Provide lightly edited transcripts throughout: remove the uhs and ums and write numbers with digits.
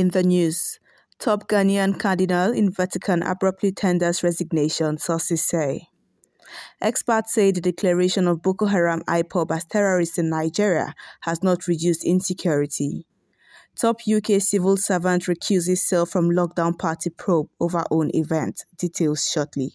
In the news, top Ghanaian cardinal in Vatican abruptly tenders resignation, sources say. Experts say the declaration of Boko Haram IPOB as terrorists in Nigeria has not reduced insecurity. Top UK civil servant recuses self from lockdown party probe over own event. Details shortly.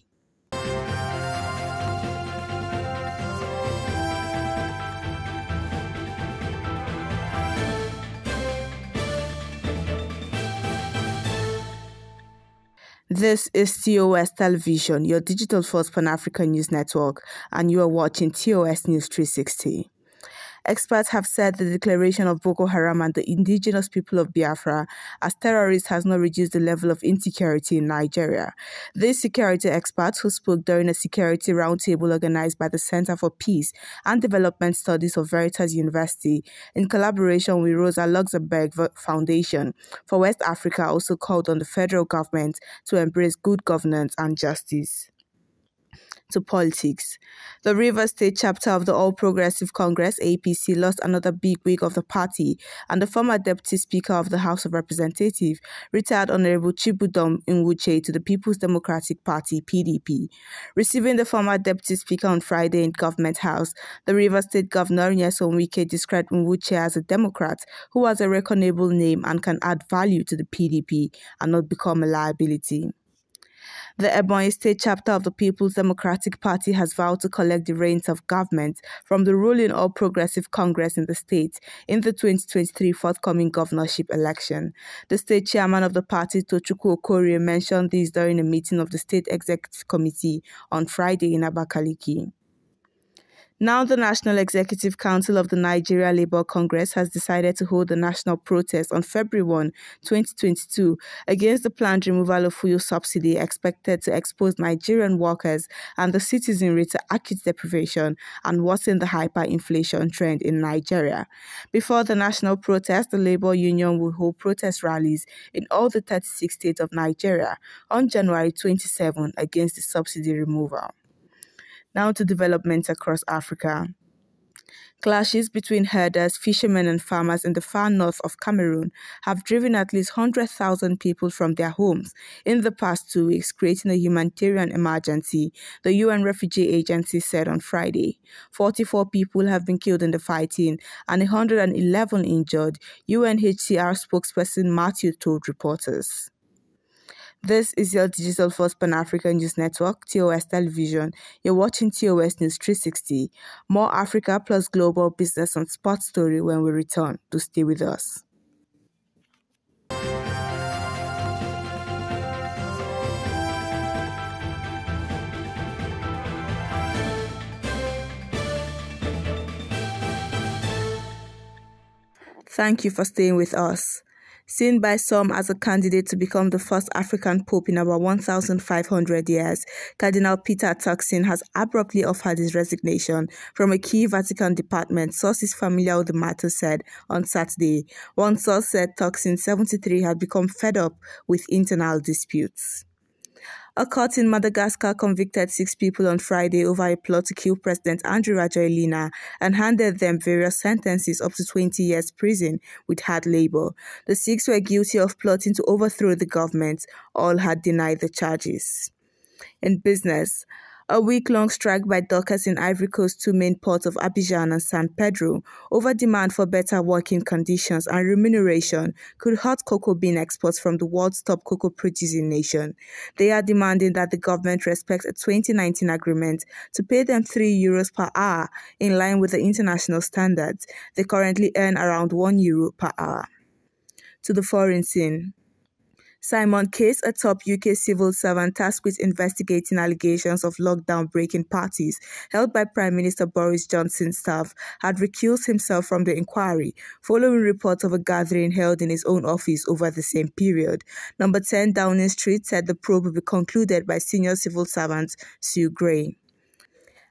This is TOS Television, your digital-first Pan-African news network, and you are watching TOS News 360. Experts have said the declaration of Boko Haram and the Indigenous People of Biafra as terrorists has not reduced the level of insecurity in Nigeria. These security experts, who spoke during a security roundtable organized by the Center for Peace and Development Studies of Veritas University in collaboration with Rosa Luxemburg Foundation for West Africa, also called on the federal government to embrace good governance and justice. To politics. The Rivers State chapter of the All Progressive Congress, APC, lost another big wig of the party, and the former Deputy Speaker of the House of Representatives, retired Honorable Chibudom Nwuche, to the People's Democratic Party, PDP. Receiving the former Deputy Speaker on Friday in Government House, the Rivers State Governor Nyesom Wike described Nwuche as a Democrat who has a reckonable name and can add value to the PDP and not become a liability. The Ebonyi State chapter of the People's Democratic Party has vowed to collect the reins of government from the ruling All Progressive Congress in the state in the 2023 forthcoming governorship election. The state chairman of the party, Tochukwu Okorie, mentioned this during a meeting of the State Executive Committee on Friday in Abakaliki. Now, the National Executive Council of the Nigeria Labour Congress has decided to hold a national protest on February 1, 2022, against the planned removal of fuel subsidy expected to expose Nigerian workers and the citizenry to acute deprivation and worsen the hyperinflation trend in Nigeria. Before the national protest, the Labour Union will hold protest rallies in all the 36 states of Nigeria on January 27 against the subsidy removal. Now to developments across Africa. Clashes between herders, fishermen and farmers in the far north of Cameroon have driven at least 100,000 people from their homes in the past 2 weeks, creating a humanitarian emergency, the UN Refugee Agency said on Friday. 44 people have been killed in the fighting and 111 injured, UNHCR spokesperson Matthew told reporters. This is your digital first Pan-African news network, TOS Television. You're watching TOS News 360. More Africa plus global business and sports story when we return. Do stay with us. Thank you for staying with us. Seen by some as a candidate to become the first African Pope in about 1,500 years, Cardinal Peter Turkson has abruptly offered his resignation from a key Vatican department, sources familiar with the matter said on Saturday. One source said Turkson, 73, had become fed up with internal disputes. A court in Madagascar convicted 6 people on Friday over a plot to kill President Andry Rajoelina and handed them various sentences up to 20 years prison with hard labor. The 6 were guilty of plotting to overthrow the government. All had denied the charges. In business, a week-long strike by dockers in Ivory Coast's 2 main ports of Abidjan and San Pedro over demand for better working conditions and remuneration could hurt cocoa bean exports from the world's top cocoa producing nation. They are demanding that the government respects a 2019 agreement to pay them €3 per hour in line with the international standards. They currently earn around €1 per hour. To the foreign scene. Simon Case, a top UK civil servant tasked with investigating allegations of lockdown-breaking parties held by Prime Minister Boris Johnson's staff, had recused himself from the inquiry following reports of a gathering held in his own office over the same period. Number 10 Downing Street said the probe will be concluded by senior civil servant Sue Gray.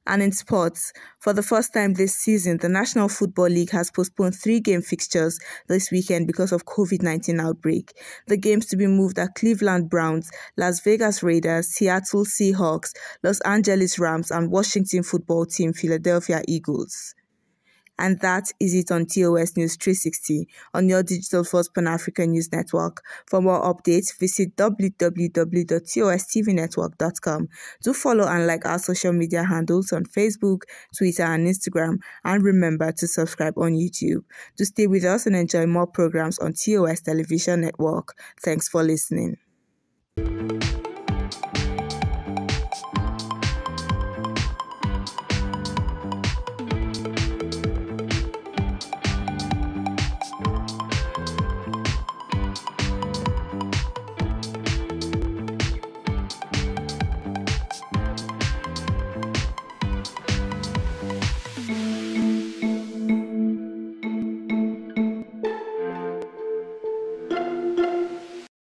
And in sports, for the first time this season, the National Football League has postponed 3 game fixtures this weekend because of COVID-19 outbreak. The games to be moved are Cleveland Browns, Las Vegas Raiders, Seattle Seahawks, Los Angeles Rams, and Washington football team Philadelphia Eagles. And that is it on TOS News 360 on your digital first Pan-African news network. For more updates, visit www.tostvnetwork.com. Do follow and like our social media handles on Facebook, Twitter, and Instagram. And remember to subscribe on YouTube. To stay with us and enjoy more programs on TOS Television Network. Thanks for listening.